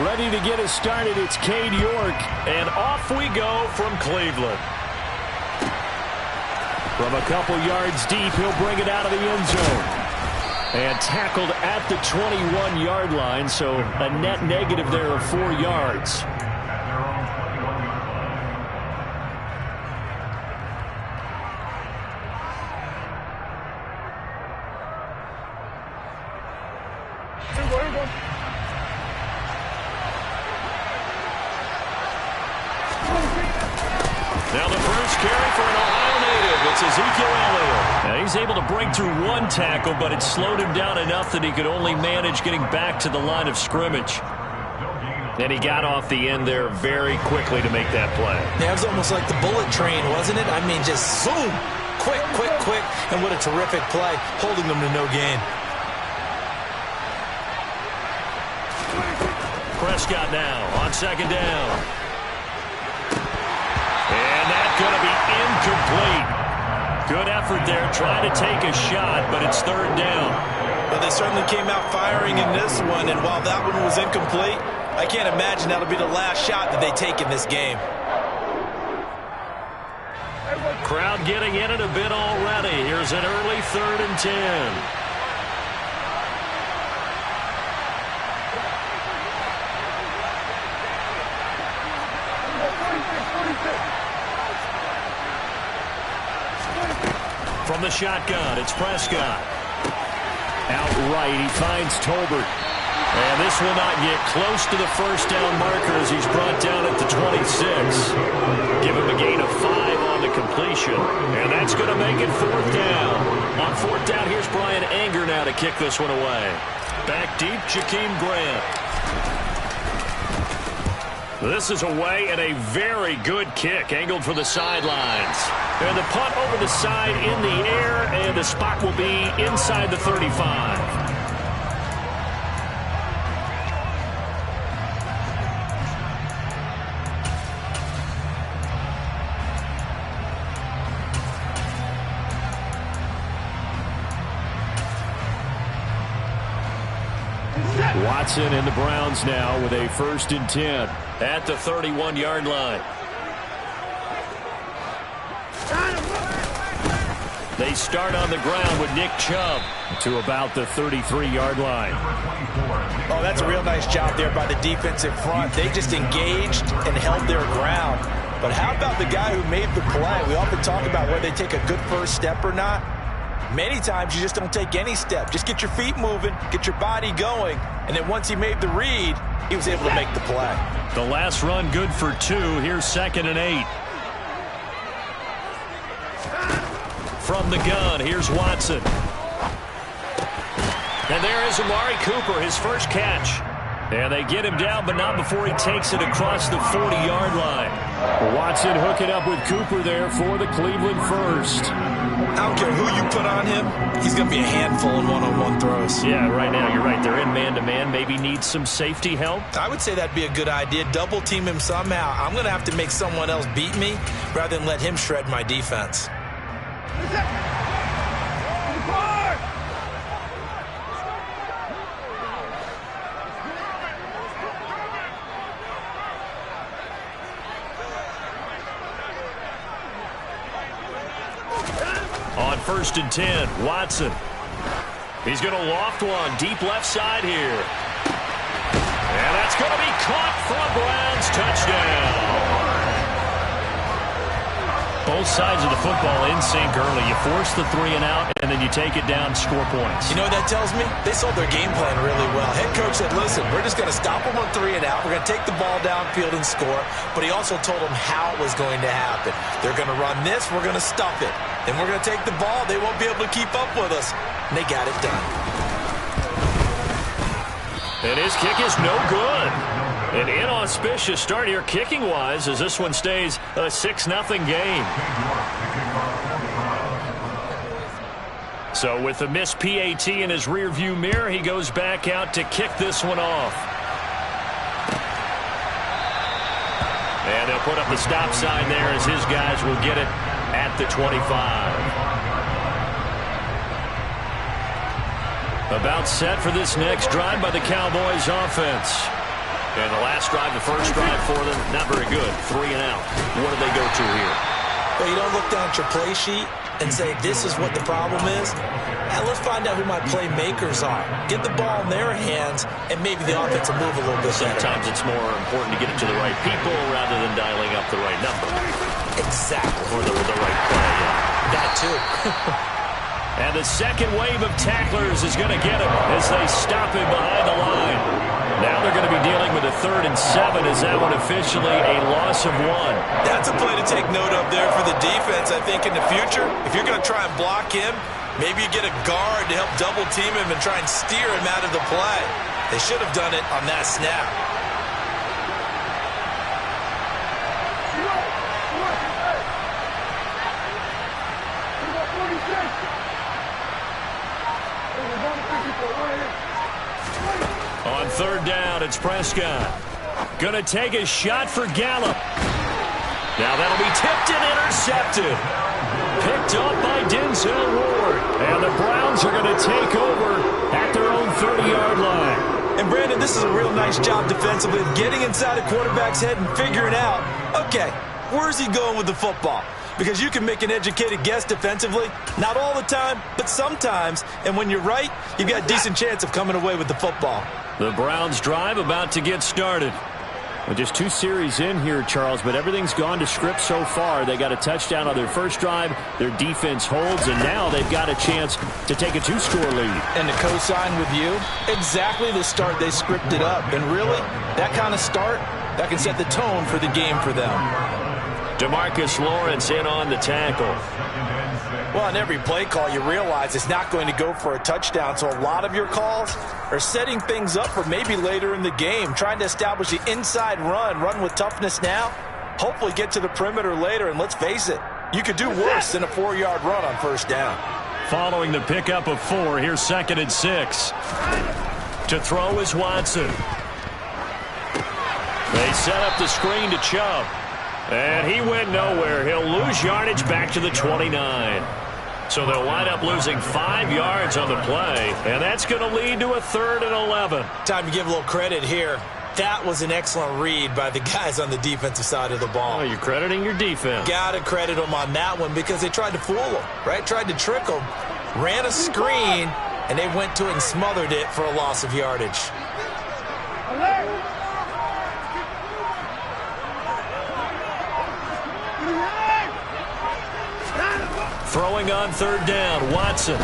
Ready to get us started, it's Cade York. And off we go from Cleveland. From a couple yards deep, he'll bring it out of the end zone. And tackled at the 21-yard line, so a net negative there of 4 yards. Now the first carry for an Ohio native. It's Ezekiel Elliott. Now he's able to break through one tackle, but it slowed him down enough that he could only manage getting back to the line of scrimmage. And he got off the end there very quickly to make that play. Yeah, it was almost like the bullet train, wasn't it? I mean, just zoom. Quick, quick, quick. And what a terrific play, holding them to no gain. Prescott now on second down. And that's going to be incomplete. Good effort there, trying to take a shot, but it's third down. Well, they certainly came out firing in this one, and while that one was incomplete, I can't imagine that'll be the last shot that they take in this game. Crowd getting in it a bit already. Here's an early 3rd and 10. From the shotgun, it's Prescott. Outright, he finds Tolbert. And this will not get close to the first down marker as he's brought down at the 26. Give him a gain of 5 on the completion. And that's going to make it 4th down. On 4th down, here's Brian Anger now to kick this one away. Back deep, Jakeem Grant. This is away and a very good kick, angled for the sidelines. And the punt over the side in the air, and the spot will be inside the 35. Watson and the Browns now with a 1st and 10 at the 31-yard line. They start on the ground with Nick Chubb to about the 33-yard line. Oh, that's a real nice job there by the defensive front. They just engaged and held their ground. But how about the guy who made the play? We often talk about whether they take a good first step or not. Many times you just don't take any step. Just get your feet moving, get your body going, and then once he made the read, he was able to make the play. The last run good for 2. Here's 2nd and 8. From the gun, here's Watson. And there is Amari Cooper, his first catch. And they get him down, but not before he takes it across the 40-yard line. Watson hooking up with Cooper there for the Cleveland first. I don't care who you put on him, he's going to be a handful in one-on-one throws. Yeah, right now, you're right. They're in man-to-man. Maybe need some safety help. I would say that'd be a good idea. Double team him somehow. I'm going to have to make someone else beat me rather than let him shred my defense. On 1st and 10, Watson. He's going to loft one deep left side here. And that's going to be caught for a Browns touchdown. Both sides of the football in sync early. You force the 3 and out, and then you take it down, score points. You know what that tells me? They sold their game plan really well. Head coach said, listen, we're just going to stop them on 3 and out. We're going to take the ball downfield and score. But he also told them how it was going to happen. They're going to run this. We're going to stuff it. Then we're going to take the ball. They won't be able to keep up with us. And they got it done. And his kick is no good. An inauspicious start here kicking-wise as this one stays a 6-0 game. So with the missed PAT in his rearview mirror, he goes back out to kick this one off. And they'll put up the stop sign there as his guys will get it at the 25. About set for this next drive by the Cowboys offense. And the last drive, the first drive for them, not very good. 3 and out. What do they go to here? Well, you don't look down at your play sheet and say, this is what the problem is. Now let's find out who my playmakers are. Get the ball in their hands, and maybe the offense will move a little bit better. Sometimes it's more important to get it to the right people rather than dialing up the right number. Exactly. Or the right play, yeah. That too. And the second wave of tacklers is going to get him as they stop him behind the line. Now they're going to be dealing with a 3rd and 7. Is that one officially a loss of 1? That's a play to take note of there for the defense. I think in the future, if you're going to try and block him, maybe you get a guard to help double team him and try and steer him out of the play. They should have done it on that snap. On 3rd down, it's Prescott. Going to take a shot for Gallup. Now that'll be tipped and intercepted. Picked up by Denzel Ward. And the Browns are going to take over at their own 30-yard line. And, Brandon, this is a real nice job defensively of getting inside a quarterback's head and figuring out, okay, where's he going with the football? Because you can make an educated guess defensively. Not all the time, but sometimes. And when you're right, you've got a decent chance of coming away with the football. The Browns drive about to get started. Well, just 2 series in here, Charles, but everything's gone to script so far. They got a touchdown on their first drive. Their defense holds, and now they've got a chance to take a 2-score lead. And to co-sign with you, exactly the start they scripted up. And really, that kind of start, that can set the tone for the game for them. DeMarcus Lawrence in on the tackle. Well, on every play call, you realize it's not going to go for a touchdown, so a lot of your calls are setting things up for maybe later in the game, trying to establish the inside run with toughness now, hopefully get to the perimeter later, and let's face it, you could do worse than a 4-yard run on 1st down. Following the pickup of 4, here's 2nd and 6. To throw is Watson. They set up the screen to Chubb. And he went nowhere. He'll lose yardage back to the 29. So they'll wind up losing 5 yards on the play. And that's going to lead to a 3rd and 11. Time to give a little credit here. That was an excellent read by the guys on the defensive side of the ball. Oh, you're crediting your defense. Got to credit them on that one because they tried to fool them, right? Tried to trick them. Ran a screen, and they went to it and smothered it for a loss of yardage. Throwing on 3rd down, Watson.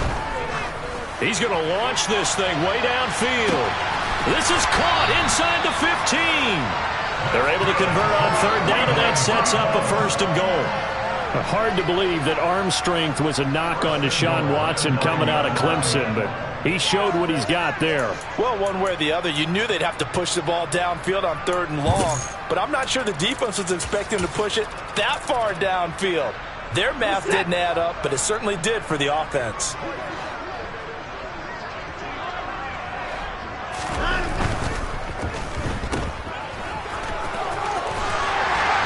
He's going to launch this thing way downfield. This is caught inside the 15. They're able to convert on 3rd down, and that sets up a 1st and goal. Hard to believe that arm strength was a knock on Deshaun Watson coming out of Clemson, but he showed what he's got there. Well, one way or the other, you knew they'd have to push the ball downfield on 3rd and long, but I'm not sure the defense was expecting to push it that far downfield. Their math didn't add up, but it certainly did for the offense.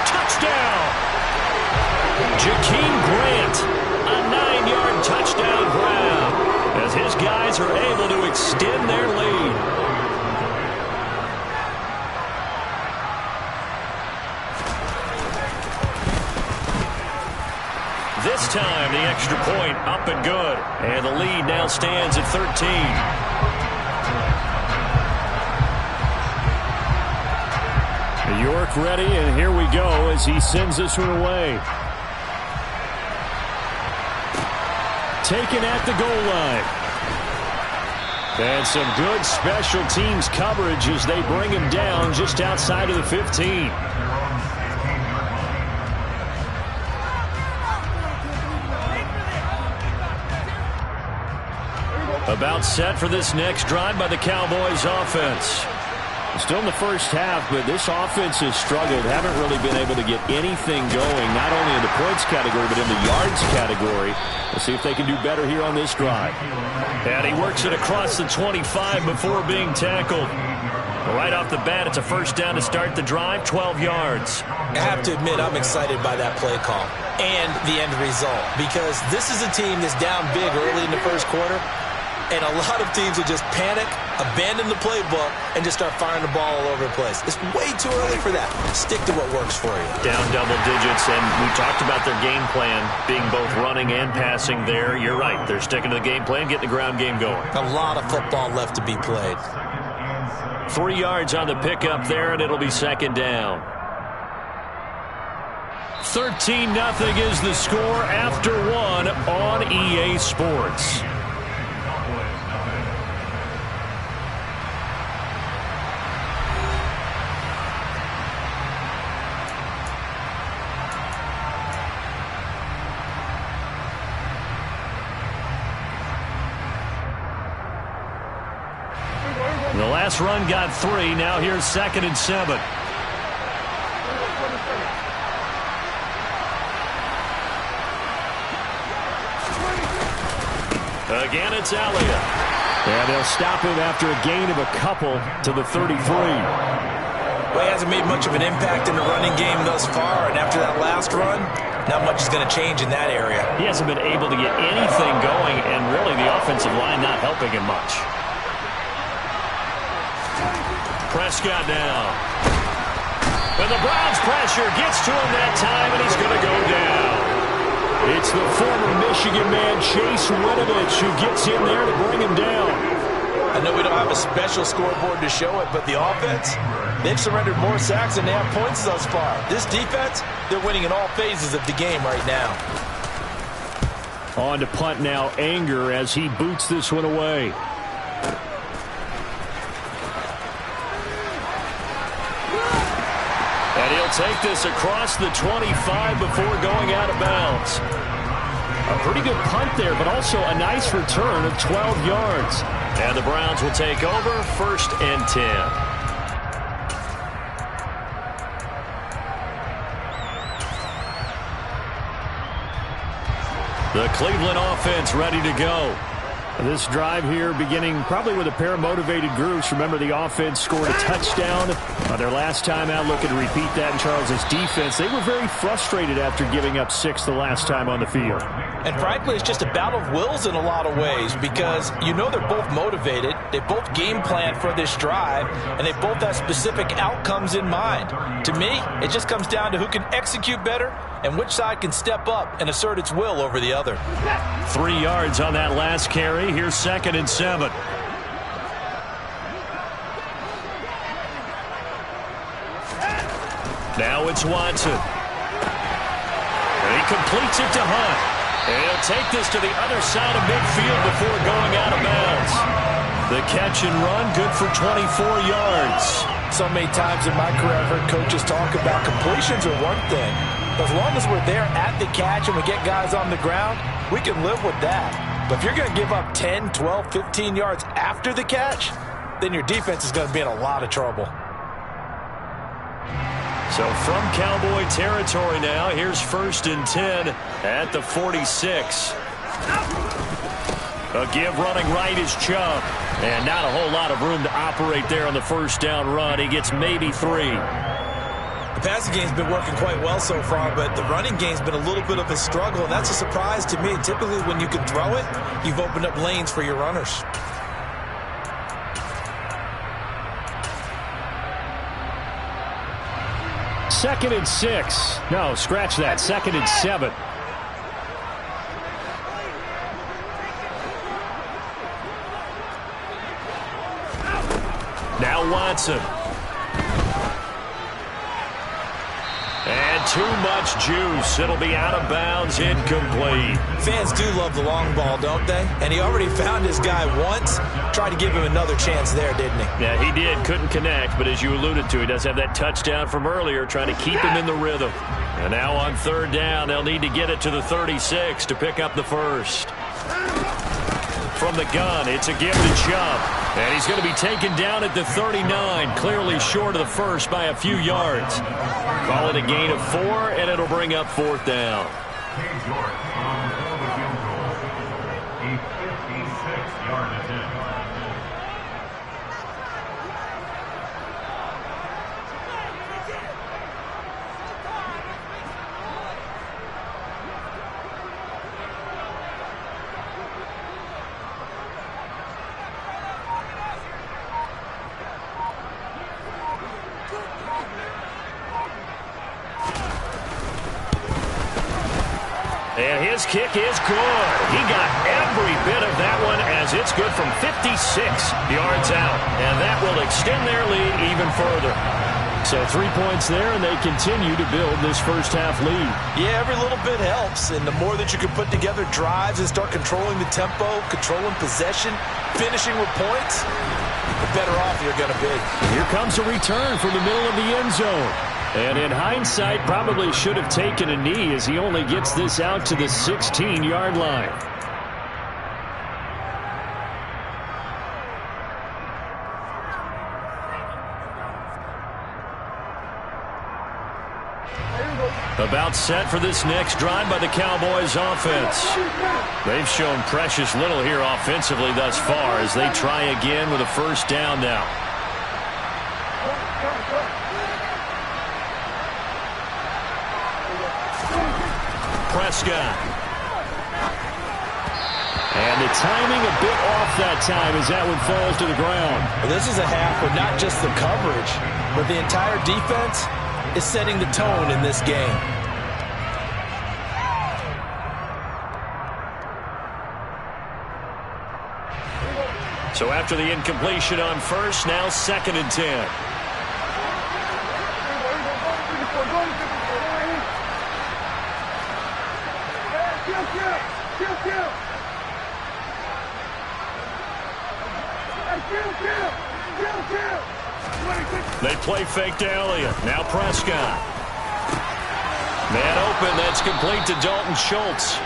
Touchdown! Jakeem Grant, a 9-yard touchdown grab as his guys are able to extend their lead. This time, the extra point up and good. And the lead now stands at 13. York ready, and here we go as he sends this one away. Taken at the goal line. And some good special teams coverage as they bring him down just outside of the 15. About set for this next drive by the Cowboys offense. Still in the first half, but this offense has struggled. Haven't really been able to get anything going, not only in the points category, but in the yards category. Let's see if they can do better here on this drive. And he works it across the 25 before being tackled. Right off the bat, it's a 1st down to start the drive, 12 yards. I have to admit, I'm excited by that play call and the end result, because this is a team that's down big early in the 1st quarter, and a lot of teams will just panic abandon the playbook and just start firing the ball all over the place. It's way too early for that. Stick to what works for you. Down double digits, and we talked about their game plan being both running and passing there. You're right. They're sticking to the game plan, getting the ground game going. A lot of football left to be played. 3 yards on the pickup there, and it'll be second down. 13-0 is the score after 1 on EA Sports. The last run got 3. Now here's 2nd and 7. Again, it's Elliott. And they'll stop him after a gain of a couple to the 33. Well, he hasn't made much of an impact in the running game thus far, and after that last run, not much is going to change in that area. He hasn't been able to get anything going, and really the offensive line not helping him much. Prescott now. And the Browns pressure gets to him that time, and he's going to go down. It's the former Michigan man, Chase Winovich, who gets in there to bring him down. I know we don't have a special scoreboard to show it, but the offense, they've surrendered more sacks than they have points thus far. This defense, they're winning in all phases of the game right now. On to punt now, Anger, as he boots this one away. And he'll take this across the 25 before going out of bounds. A pretty good punt there, but also a nice return of 12 yards. And the Browns will take over, 1st and 10. The Cleveland offense ready to go. This drive here beginning probably with a pair of motivated groups. Remember, the offense scored a touchdown their last time out. Looking to repeat that in Charles's defense. They were very frustrated after giving up 6 the last time on the field. And frankly, it's just a battle of wills in a lot of ways, because you know they're both motivated. They both game plan for this drive, and they both have specific outcomes in mind. To me, it just comes down to who can execute better and which side can step up and assert its will over the other. 3 yards on that last carry. Here's 2nd and 7. Now it's Watson. And he completes it to Hunt. And he'll take this to the other side of midfield before going out of bounds. The catch and run, good for 24 yards. So many times in my career I've heard coaches talk about completions are one thing. As long as we're there at the catch and we get guys on the ground, we can live with that. But if you're going to give up 10, 12, 15 yards after the catch, then your defense is going to be in a lot of trouble. So from Cowboy territory now, here's 1st and 10 at the 46. A give running right is Chubb. And not a whole lot of room to operate there on the 1st down run. He gets maybe 3. The passing game's been working quite well so far, but the running game's been a little bit of a struggle, and that's a surprise to me. Typically, when you can throw it, you've opened up lanes for your runners. Second and 6. No, scratch that. 2nd and 7. Now Watson. And too much juice. It'll be out of bounds, incomplete. Fans do love the long ball, don't they? And he already found his guy once. Tried to give him another chance there, didn't he? Yeah, he did. Couldn't connect, but as you alluded to, he does have that touchdown from earlier, trying to keep him in the rhythm. And now on 3rd down, they'll need to get it to the 36 to pick up the 1st. From the gun, it's a give to Chubb. And he's going to be taken down at the 39, clearly short of the 1st by a few yards. Call it a gain of 4, and it'll bring up 4th down. A 56-yard attempt. His kick is good. He got every bit of that one as it's good from 56 yards out. And that will extend their lead even further. So 3 points there, and they continue to build this first-half lead. Yeah, every little bit helps. And the more that you can put together drives and start controlling the tempo, controlling possession, finishing with points, the better off you're going to be. Here comes a return from the middle of the end zone. And in hindsight, probably should have taken a knee as he only gets this out to the 16-yard line. About set for this next drive by the Cowboys offense. They've shown precious little here offensively thus far as they try again with a first down now. Prescott. And the timing a bit off that time as that one falls to the ground. Well, this is a half where not just the coverage, but the entire defense is setting the tone in this game. So after the incompletion on first, now 2nd and 10. They play fake to Elliott. Now Prescott. Man open. That's complete to Dalton Schultz.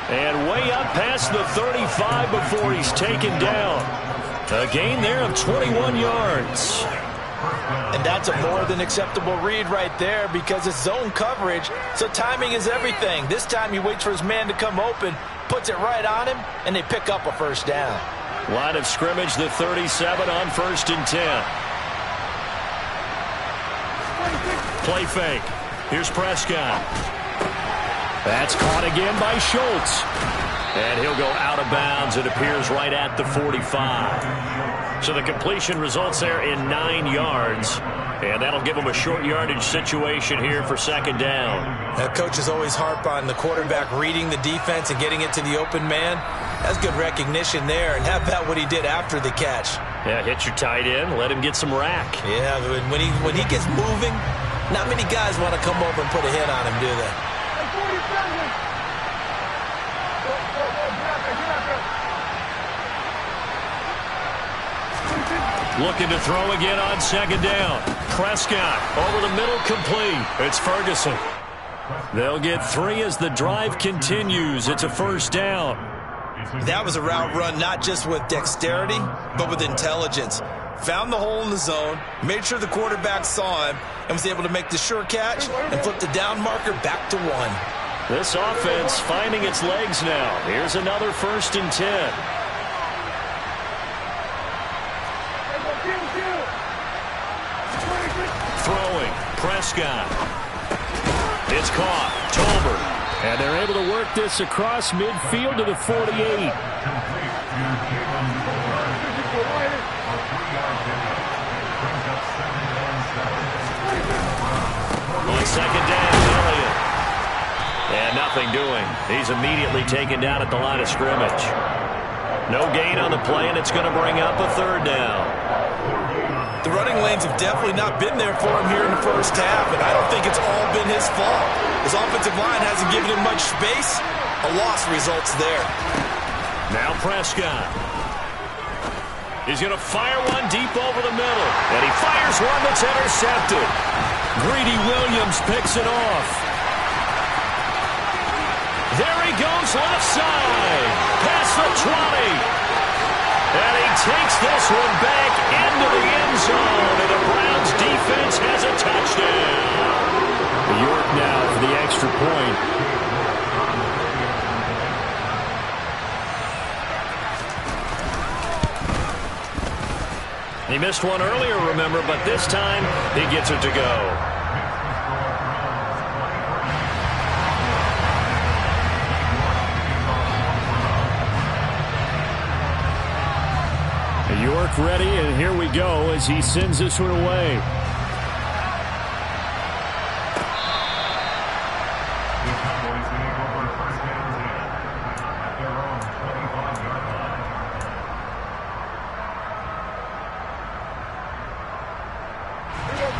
And way up past the 35 before he's taken down. A gain there of 21 yards. And that's a more than acceptable read right there because it's zone coverage, so timing is everything. This time he waits for his man to come open, puts it right on him, and they pick up a first down. Line of scrimmage, the 37 on 1st and 10. Play fake. Here's Prescott. That's caught again by Schultz. And he'll go out of bounds. It appears right at the 45. So the completion results there in 9 yards. And that'll give them a short yardage situation here for 2nd down. Coaches always harp on the quarterback reading the defense and getting it to the open man. That's good recognition there. And how about what he did after the catch? Yeah, hit your tight end. Let him get some rack. Yeah, when he gets moving, not many guys want to come over and put a hit on him, do they? Looking to throw again on 2nd down. Prescott over the middle, complete. It's Ferguson. They'll get 3 as the drive continues. It's a first down. That was a route run not just with dexterity, but with intelligence. Found the hole in the zone, made sure the quarterback saw him, and was able to make the sure catch and flip the down marker back to 1. This offense finding its legs now. Here's another 1st and 10. Throwing, Prescott. It's caught, Tolbert. And they're able to work this across midfield to the 48. On 2nd down, Elliott. And nothing doing. He's immediately taken down at the line of scrimmage. No gain on the play, and it's going to bring up a 3rd down. The running lanes have definitely not been there for him here in the first half, and I don't think it's all been his fault. His offensive line hasn't given him much space. A loss results there. Now Prescott. He's going to fire one deep over the middle, and he fires one that's intercepted. Greedy Williams picks it off. There he goes left side. Past the 20. And he takes this one back into the end zone. And the Browns defense has a touchdown. York now for the extra point. He missed one earlier, remember, but this time he gets it to go. York ready, and here we go as he sends this one away.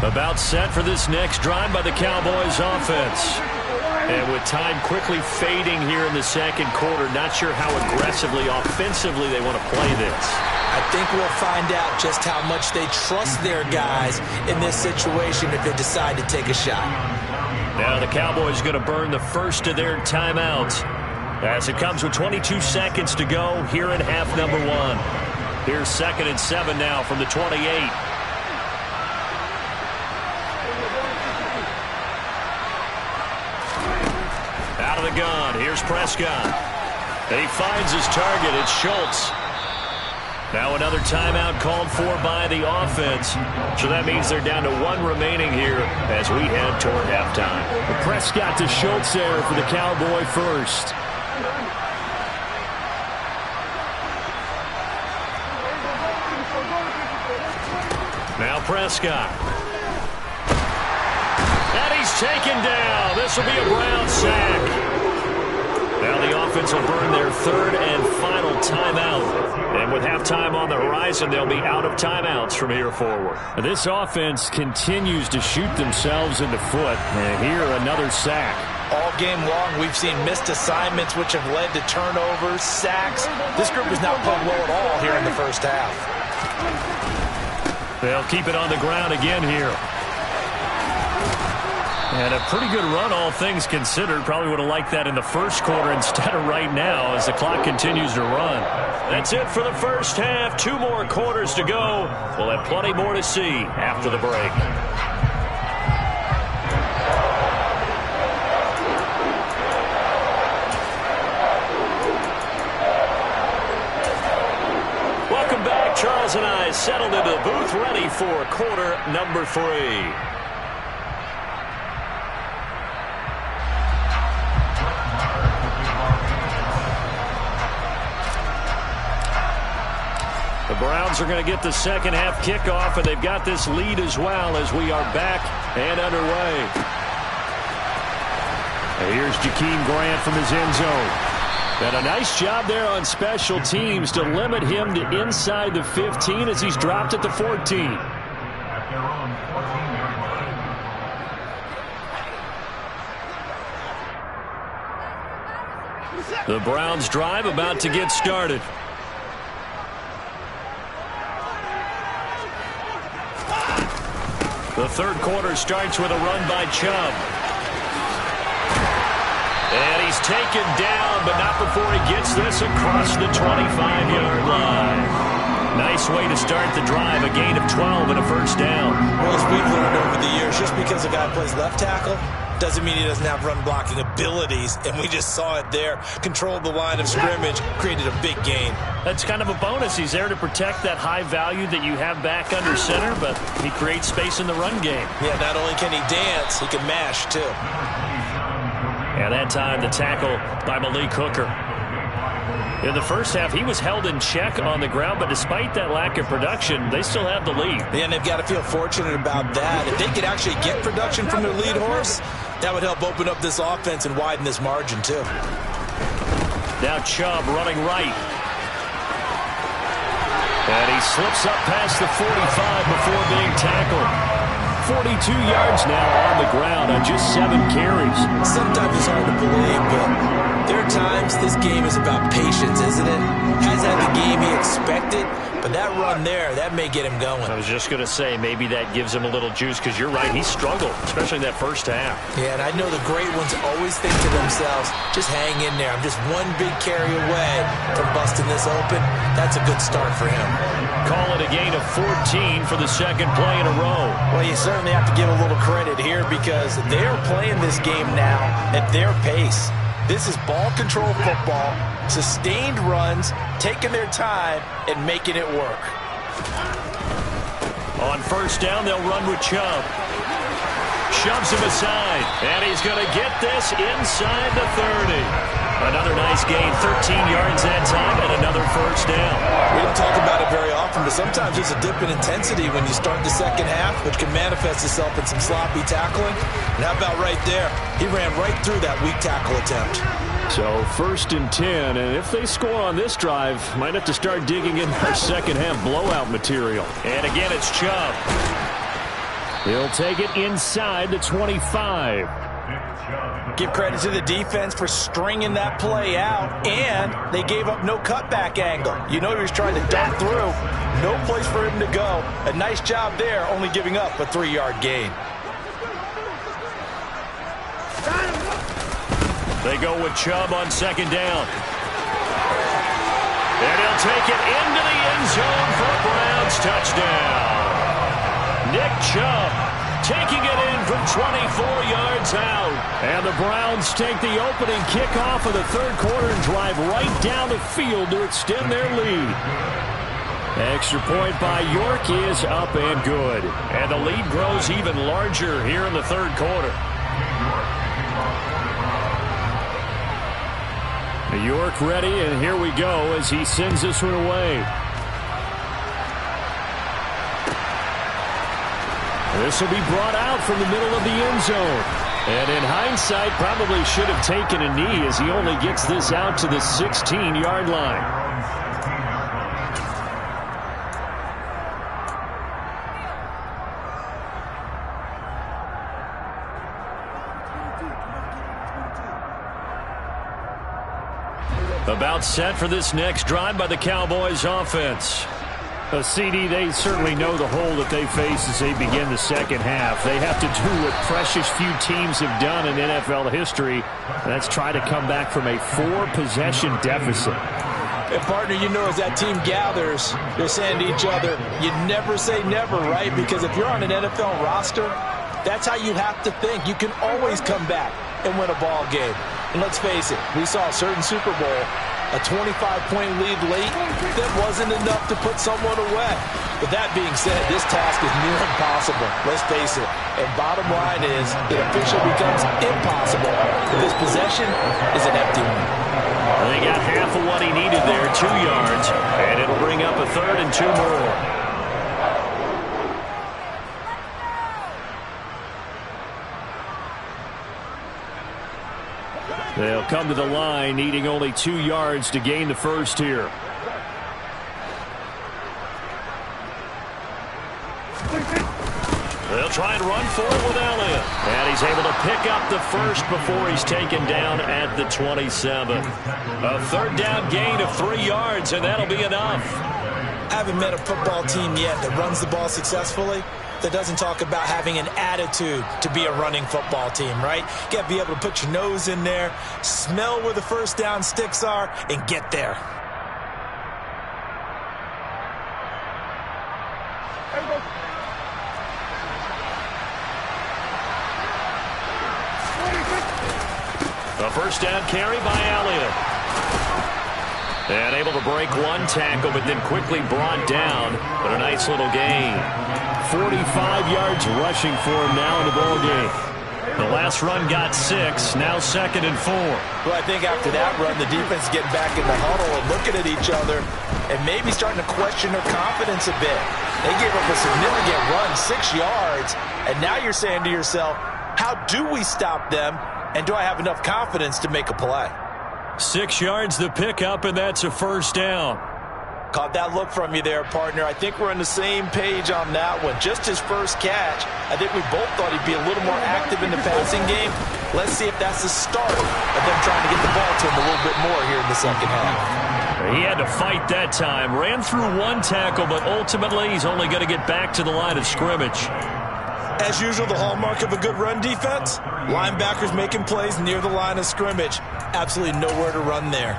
About set for this next drive by the Cowboys offense. And with time quickly fading here in the second quarter, not sure how aggressively, offensively they want to play this. I think we'll find out just how much they trust their guys in this situation if they decide to take a shot. Now the Cowboys going to burn the first of their timeouts as it comes with 22 seconds to go here in half number 1. Here's 2nd and 7 now from the 28. Out of the gun, here's Prescott. And he finds his target, it's Schultz. Now another timeout called for by the offense. So that means they're down to 1 remaining here as we head toward halftime. Prescott to Schultz there for the Cowboy first. Now Prescott. And he's taken down. This will be a Brown sack. Now the offense will burn their 3rd and final timeout. And with halftime on the horizon, they'll be out of timeouts from here forward. This offense continues to shoot themselves in the foot. And here, another sack. All game long, we've seen missed assignments, which have led to turnovers, sacks. This group has not played well at all here in the first half. They'll keep it on the ground again here. And a pretty good run, all things considered. Probably would have liked that in the first quarter instead of right now as the clock continues to run. That's it for the first half. 2 more quarters to go. We'll have plenty more to see after the break. Welcome back. Charles and I settled into the booth ready for quarter number 3. The Browns are going to get the second half kickoff, and they've got this lead as well as we are back and underway. And here's Jakeem Grant from his end zone. And a nice job there on special teams to limit him to inside the 15 as he's dropped at the 14. The Browns drive about to get started. The third quarter starts with a run by Chubb. And he's taken down, but not before he gets this across the 25-yard line. Nice way to start the drive, a gain of 12 and a first down. Well, as we've learned over the years, just because a guy plays left tackle doesn't mean he doesn't have run-blocking abilities, and we just saw it there. Controlled the line of scrimmage, created a big gain. That's kind of a bonus. He's there to protect that high value that you have back under center, but he creates space in the run game. Yeah, not only can he dance, he can mash, too. And that time, the tackle by Malik Hooker. In the first half, he was held in check on the ground, but despite that lack of production, they still have the lead. Yeah, and they've got to feel fortunate about that. If they could actually get production from their lead horse, that would help open up this offense and widen this margin, too. Now Chubb running right. And he slips up past the 45 before being tackled. 42 yards now on the ground on just 7 carries. Sometimes it's hard to believe, but there are times this game is about patience, isn't it? Hasn't had the game he expected, but that run there, that may get him going. I was just going to say, maybe that gives him a little juice, because you're right, he struggled, especially in that first half. Yeah, and I know the great ones always think to themselves, just hang in there. I'm just one big carry away from busting this open. That's a good start for him. Call it a gain of 14 for the second play in a row. Well, you certainly have to give a little credit here because they're playing this game now at their pace. This is ball control football, sustained runs, taking their time, and making it work. On first down, they'll run with Chubb. Shoves him aside, and he's going to get this inside the 30. Another nice gain, 13 yards that time, and another first down. We don't talk about it very often, but sometimes there's a dip in intensity when you start the second half, which can manifest itself in some sloppy tackling. And how about right there? He ran right through that weak tackle attempt. So 1st and 10, and if they score on this drive, might have to start digging in their second half blowout material. And again, it's Chubb. He'll take it inside the 25. Give credit to the defense for stringing that play out, and they gave up no cutback angle. You know he was trying to dart through. No place for him to go. A nice job there, only giving up a 3-yard gain. They go with Chubb on second down. And he'll take it into the end zone for a Browns touchdown. Nick Chubb taking it in from 24 yards out. And the Browns take the opening kickoff of the third quarter and drive right down the field to extend their lead. Extra point by York is up and good. And the lead grows even larger here in the third quarter. York ready, and here we go as he sends this one away. This will be brought out from the middle of the end zone. And in hindsight, probably should have taken a knee as he only gets this out to the 16-yard line. About set for this next drive by the Cowboys offense. CD, they certainly know the hole that they face as they begin the second half. They have to do what precious few teams have done in NFL history. That's try to come back from a 4-possession deficit. And partner, you know, as that team gathers, they're saying to each other, you never say never, right? Because if you're on an NFL roster, that's how you have to think. You can always come back and win a ball game. And let's face it, we saw a certain Super Bowl, a 25-point lead late, that wasn't enough to put someone away. But that being said, this task is near impossible. Let's face it. And bottom line is, it officially becomes impossible if this possession is an empty one. They got half of what he needed there, 2 yards, and it'll bring up a 3rd and 2 more. They'll come to the line, needing only 2 yards to gain the first here. They'll try and run forward with Elliott. And he's able to pick up the first before he's taken down at the 27. A 3rd down gain of 3 yards, and that'll be enough. I haven't met a football team yet that runs the ball successfully that doesn't talk about having an attitude to be a running football team, right? You got to be able to put your nose in there, smell where the first down sticks are, and get there. A first down carry by Elliott. And able to break one tackle, but then quickly brought down. But a nice little gain. 45 yards rushing for him now in the ball game. The last run got 6, now 2nd and 4. Well, I think after that run, the defense getting back in the huddle and looking at each other and maybe starting to question their confidence a bit. They gave up a significant run, 6 yards, and now you're saying to yourself, how do we stop them, and do I have enough confidence to make a play? 6 yards the pickup, and that's a first down. Caught that look from you there, partner. I think we're on the same page on that one. Just his first catch. I think we both thought he'd be a little more active in the passing game. Let's see if that's the start of them trying to get the ball to him a little bit more here in the second half. He had to fight that time. Ran through one tackle, but ultimately he's only going to get back to the line of scrimmage. As usual, the hallmark of a good run defense, linebackers making plays near the line of scrimmage. Absolutely nowhere to run there.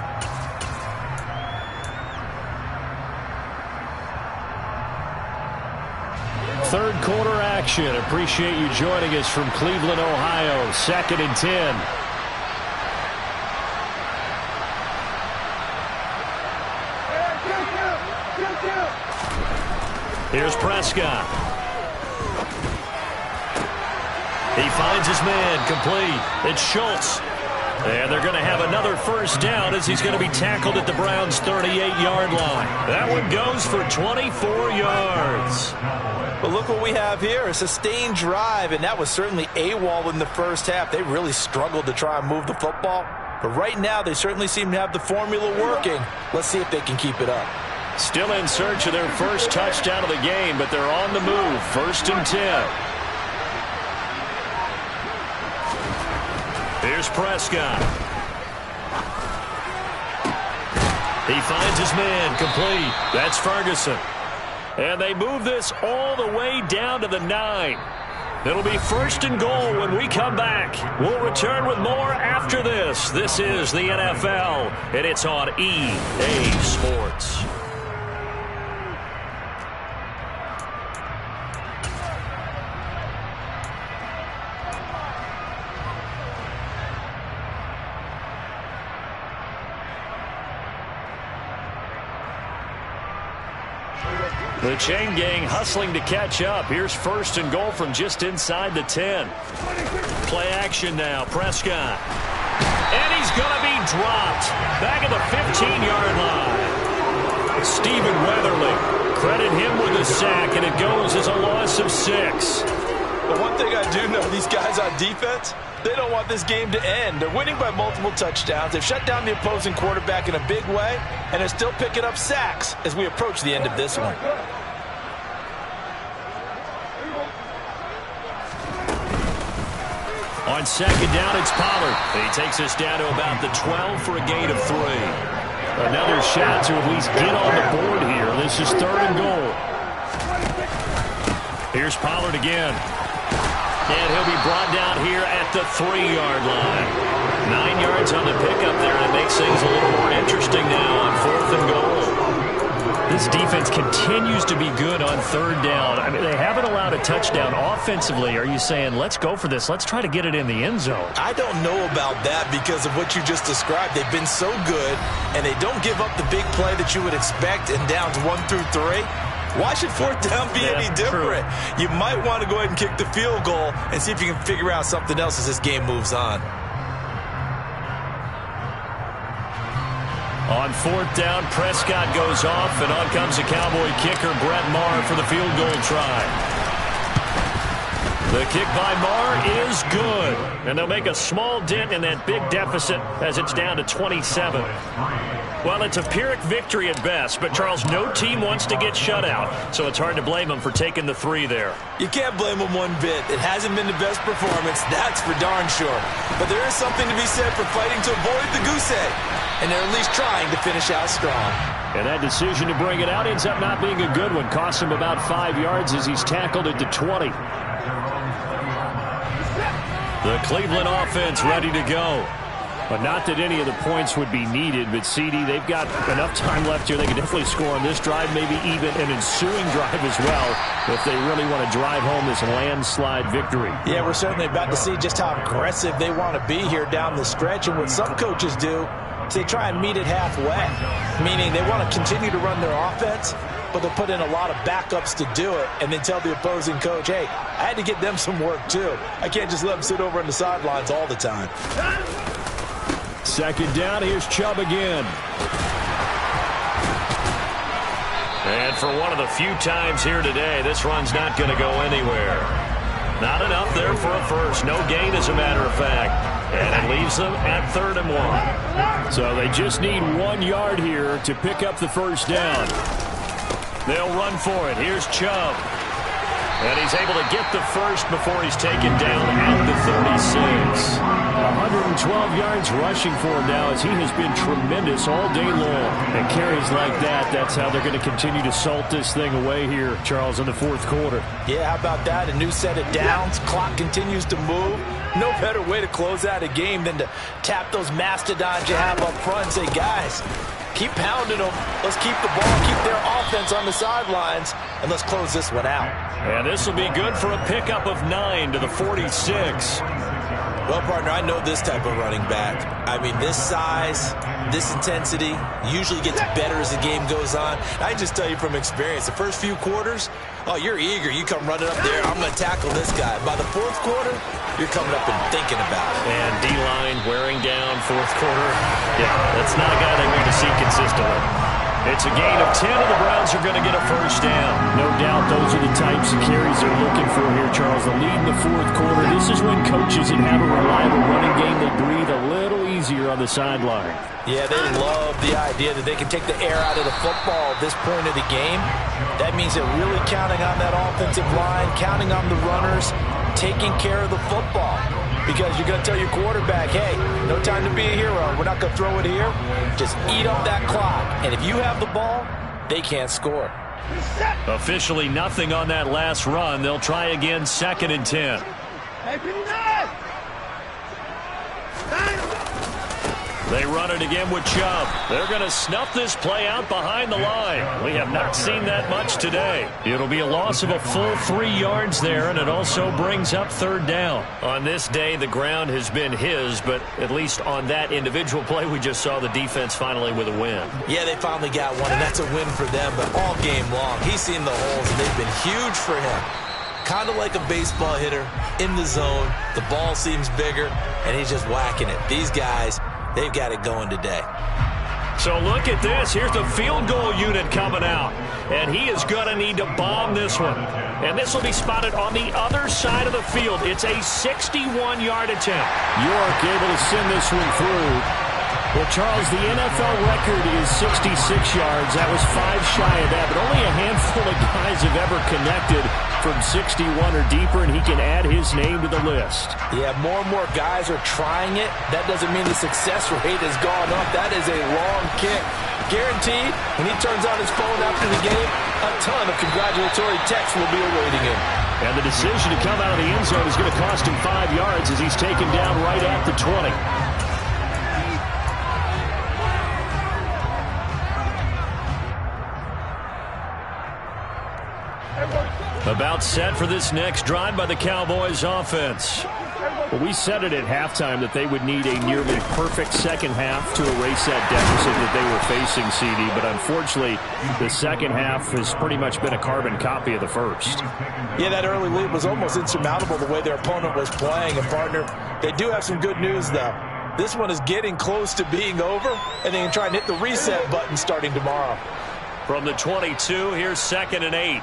Third quarter action. Appreciate you joining us from Cleveland, Ohio. 2nd and 10. Here's Prescott. He finds his man complete. It's Schultz. And they're going to have another first down as he's going to be tackled at the Browns' 38-yard line. That one goes for 24 yards. But look what we have here, a sustained drive, and that was certainly AWOL in the first half. They really struggled to try and move the football. But right now, they certainly seem to have the formula working. Let's see if they can keep it up. Still in search of their first touchdown of the game, but they're on the move. 1st and 10. Here's Prescott. He finds his man, complete. That's Ferguson. And they move this all the way down to the 9. It'll be 1st and goal when we come back. We'll return with more after this. This is the NFL, and it's on EA Sports. The chain gang hustling to catch up. Here's 1st and goal from just inside the 10. Play action now. Prescott. And he's going to be dropped. Back at the 15-yard line. Stephen Weatherly. Credit him with a sack, and it goes as a loss of 6. But one thing I do know, these guys on defense, they don't want this game to end. They're winning by multiple touchdowns. They've shut down the opposing quarterback in a big way, and they're still picking up sacks as we approach the end of this one. On 2nd down, it's Pollard. He takes us down to about the 12 for a gain of 3. Another shot to at least get on the board here. This is 3rd and goal. Here's Pollard again. And he'll be brought down here at the 3-yard line. 9 yards on the pickup there, and it makes things a little more interesting now on 4th and goal. This defense continues to be good on 3rd down. I mean, they haven't allowed a touchdown offensively. Are you saying, let's go for this? Let's try to get it in the end zone. I don't know about that because of what you just described. They've been so good, and they don't give up the big play that you would expect in downs 1 through 3. Why should 4th down be any different? True. You might want to go ahead and kick the field goal and see if you can figure out something else as this game moves on. On 4th down, Prescott goes off, and on comes the Cowboy kicker, Brett Maher, for the field goal try. The kick by Maher is good, and they'll make a small dent in that big deficit as it's down to 27. Well, it's a Pyrrhic victory at best, but, Charles, no team wants to get shut out, so it's hard to blame them for taking the 3 there. You can't blame them one bit. It hasn't been the best performance, that's for darn sure. But there is something to be said for fighting to avoid the goose egg, and they're at least trying to finish out strong. And that decision to bring it out ends up not being a good one. Costs him about 5 yards as he's tackled at the 20. The Cleveland offense ready to go. But not that any of the points would be needed, but CD, they've got enough time left here. They can definitely score on this drive, maybe even an ensuing drive as well, if they really want to drive home this landslide victory. Yeah, we're certainly about to see just how aggressive they want to be here down the stretch. And what some coaches do is they try and meet it halfway, meaning they want to continue to run their offense, but they'll put in a lot of backups to do it and then tell the opposing coach, hey, I had to get them some work too. I can't just let them sit over on the sidelines all the time. 2nd down, here's Chubb again. And for one of the few times here today, this run's not going to go anywhere. Not enough there for a first. No gain, as a matter of fact. And it leaves them at 3rd and 1. So they just need 1 yard here to pick up the 1st down. They'll run for it. Here's Chubb. And he's able to get the first before he's taken down at the 36. 112 yards rushing for him now as he has been tremendous all day long. And carries like that, that's how they're going to continue to salt this thing away here, Charles, in the 4th quarter. Yeah, how about that? A new set of downs. Clock continues to move. No better way to close out a game than to tap those mastodons you have up front and say, guys, keep pounding them. Let's keep the ball, keep their offense on the sidelines, and let's close this one out. And this will be good for a pickup of 9 to the 46. Well, partner, I know this type of running back. I mean, this size, this intensity usually gets better as the game goes on. I can just tell you from experience, the first few quarters, oh, you're eager. You come running up there, I'm going to tackle this guy. By the 4th quarter, you're coming up and thinking about it. And D-line wearing down 4th quarter. Yeah, that's not a guy they want to see consistently. It's a gain of 10, and the Browns are going to get a 1st down. No doubt those are the types of carries they're looking for here, Charles. The lead in the 4th quarter. This is when coaches that have a reliable running game, they breathe a little easier on the sideline. Yeah, they love the idea that they can take the air out of the football at this point of the game. That means they're really counting on that offensive line, counting on the runners, taking care of the football. because you're going to tell your quarterback, hey, no time to be a hero. We're not going to throw it here. Just eat up that clock. And if you have the ball, they can't score. Officially nothing on that last run. They'll try again, 2nd and 10. They run it again with Chubb. They're going to snuff this play out behind the line. We have not seen that much today. It'll be a loss of a full 3 yards there, and it also brings up 3rd down. On this day, the ground has been his, but at least on that individual play, we just saw the defense finally with a win. Yeah, they finally got one, and that's a win for them, but all game long, he's seen the holes, and they've been huge for him. Kind of like a baseball hitter in the zone. The ball seems bigger, and he's just whacking it. These guys, they've got it going today. So look at this. Here's the field goal unit coming out. And he is going to need to bomb this one. And this will be spotted on the other side of the field. It's a 61-yard attempt. York able to send this one through. Well, Charles, the NFL record is 66 yards. That was 5 shy of that, but only a handful of guys have ever connected from 61 or deeper, and he can add his name to the list. Yeah, more and more guys are trying it. That doesn't mean the success rate has gone up. That is a long kick. Guaranteed, when he turns on his phone after the game, a ton of congratulatory texts will be awaiting him. And the decision to come out of the end zone is going to cost him 5 yards as he's taken down right at the 20. About set for this next drive by the Cowboys offense. Well, we said it at halftime that they would need a nearly perfect second half to erase that deficit that they were facing, CD, but unfortunately the second half has pretty much been a carbon copy of the first. Yeah, that early lead was almost insurmountable the way their opponent was playing. And, partner, they do have some good news, though. This one is getting close to being over, and they can try and hit the reset button starting tomorrow. From the 22, here's 2nd and 8.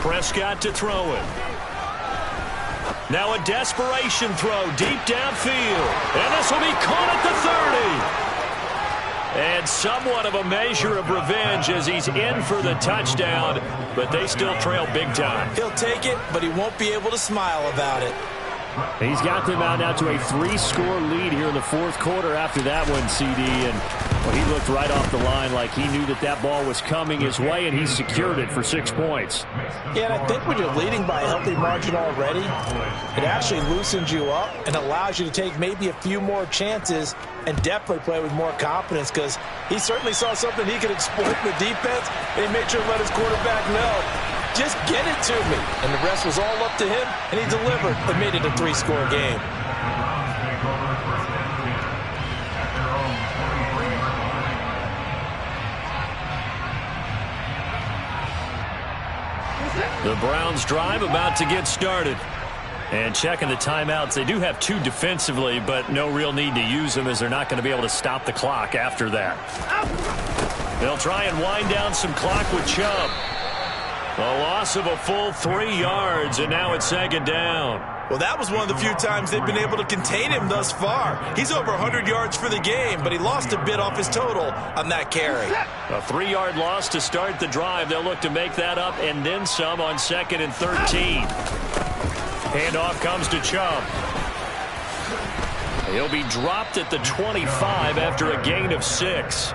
Prescott to throw it. Now a desperation throw deep downfield. And this will be caught at the 30. And somewhat of a measure of revenge as he's in for the touchdown, but they still trail big time. He'll take it, but he won't be able to smile about it. He's got them out now to a 3-score lead here in the 4th quarter after that one, CD. And well, he looked right off the line like he knew that that ball was coming his way, and he secured it for 6 points. Yeah, and I think when you're leading by a healthy margin already, it actually loosens you up and allows you to take maybe a few more chances and definitely play with more confidence, because he certainly saw something he could exploit in the defense, and he made sure to let his quarterback know, just get it to me. And the rest was all up to him, and he delivered and made it a 3-score game. The Browns drive about to get started. And checking the timeouts, they do have 2 defensively, but no real need to use them as they're not going to be able to stop the clock after that. They'll try and wind down some clock with Chubb. A loss of a full 3 yards, and now it's 2nd down. Well, that was one of the few times they've been able to contain him thus far. He's over 100 yards for the game, but he lost a bit off his total on that carry. A 3-yard loss to start the drive. They'll look to make that up and then some on 2nd and 13. Handoff comes to Chubb. He'll be dropped at the 25 after a gain of 6.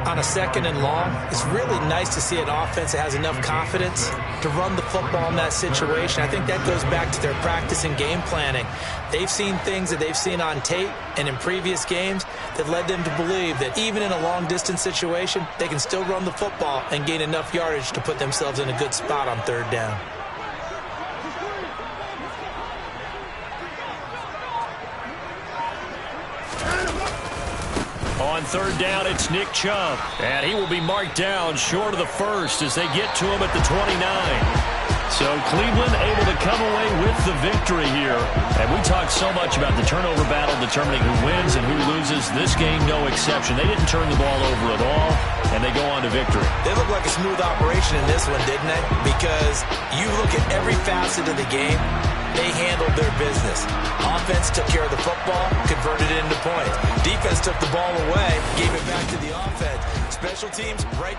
On a 2nd and long, it's really nice to see an offense that has enough confidence to run the football in that situation. I think that goes back to their practice and game planning. They've seen things that they've seen on tape and in previous games that led them to believe that even in a long-distance situation, they can still run the football and gain enough yardage to put themselves in a good spot on 3rd down. On 3rd down, it's Nick Chubb. And he will be marked down short of the first as they get to him at the 29. So Cleveland able to come away with the victory here. And we talked so much about the turnover battle determining who wins and who loses. This game, no exception. They didn't turn the ball over at all, and they go on to victory. They look like a smooth operation in this one, didn't they? Because you look at every facet of the game, they handled their business. Offense took care of the football, converted it into points. Defense took the ball away, gave it back to the offense. Special teams right